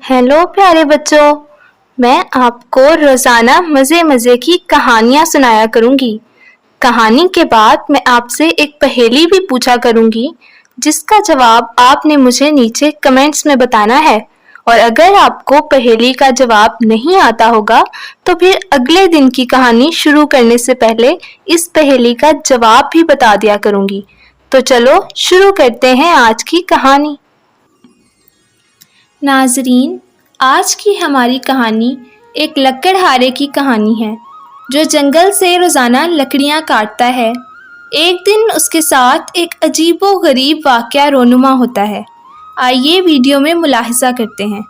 Hello प्यारे बच्चों, मैं आपको रोज़ाना मज़े की कहानियाँ सुनाया करूँगी। कहानी के बाद मैं आपसे एक पहेली भी पूछा करूँगी, जिसका जवाब आपने मुझे नीचे कमेंट्स में बताना है। और अगर आपको पहेली का जवाब नहीं आता होगा, तो फिर अगले दिन की कहानी शुरू करने से पहले इस पहेली का जवाब भी बता दिया करूँगी। तो चलो शुरू करते हैं आज की कहानी। नाज़रीन, आज की हमारी कहानी एक लकड़हारे की कहानी है, जो जंगल से रोज़ाना लकड़ियाँ काटता है। एक दिन उसके साथ एक अजीबो-गरीब वाक़या रोनुमा होता है। आइए वीडियो में मुलाहिज़ा करते हैं।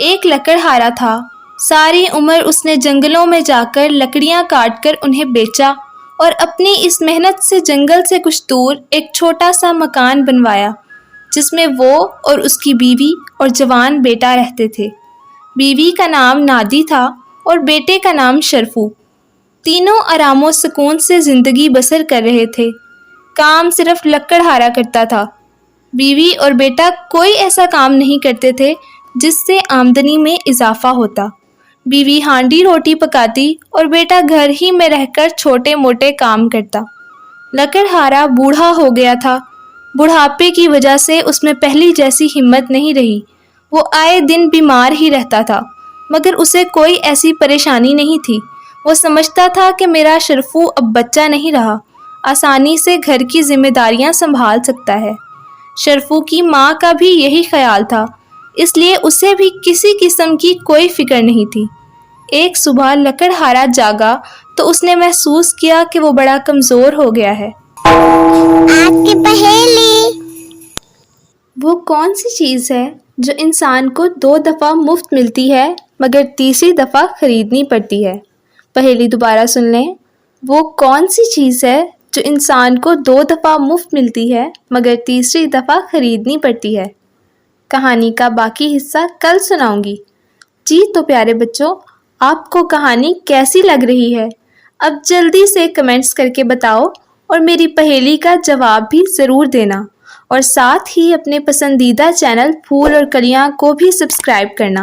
एक लकड़हारा था। सारी उम्र उसने जंगलों में जाकर लकड़ियाँ काटकर उन्हें बेचा और अपनी इस मेहनत से जंगल से कुछ दूर एक छोटा सा मकान बनवाया, जिसमें वो और उसकी बीवी और जवान बेटा रहते थे। बीवी का नाम नादी था और बेटे का नाम शरफू। तीनों आरामो सुकून से ज़िंदगी बसर कर रहे थे। काम सिर्फ लकड़हारा करता था। बीवी और बेटा कोई ऐसा काम नहीं करते थे जिससे आमदनी में इजाफा होता। बीवी हांडी रोटी पकाती और बेटा घर ही में रहकर छोटे मोटे काम करता। लकड़हारा बूढ़ा हो गया था। बुढ़ापे की वजह से उसमें पहली जैसी हिम्मत नहीं रही। वो आए दिन बीमार ही रहता था, मगर उसे कोई ऐसी परेशानी नहीं थी। वो समझता था कि मेरा शरफू अब बच्चा नहीं रहा, आसानी से घर की जिम्मेदारियां संभाल सकता है। शरफू की माँ का भी यही ख्याल था, इसलिए उसे भी किसी किस्म की कोई फिक्र नहीं थी। एक सुबह लकड़हारा जागा तो उसने महसूस किया कि वो बड़ा कमज़ोर हो गया है। आज की पहेली। वो कौन सी चीज़ है जो इंसान को 2 दफ़ा मुफ्त मिलती है मगर तीसरी दफ़ा खरीदनी पड़ती है? पहेली दोबारा सुन लें। वो कौन सी चीज़ है जो इंसान को 2 दफ़ा मुफ्त मिलती है मगर तीसरी दफ़ा खरीदनी पड़ती है? कहानी का बाकी हिस्सा कल सुनाऊंगी। जी तो प्यारे बच्चों, आपको कहानी कैसी लग रही है? अब जल्दी से कमेंट्स करके बताओ और मेरी पहेली का जवाब भी ज़रूर देना। और साथ ही अपने पसंदीदा चैनल फूल और कलियाँ को भी सब्सक्राइब करना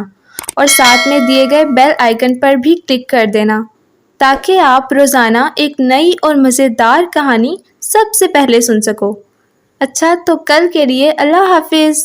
और साथ में दिए गए बेल आइकन पर भी क्लिक कर देना, ताकि आप रोज़ाना एक नई और मज़ेदार कहानी सबसे पहले सुन सको। अच्छा, तो कल के लिए अल्लाह हाफिज़।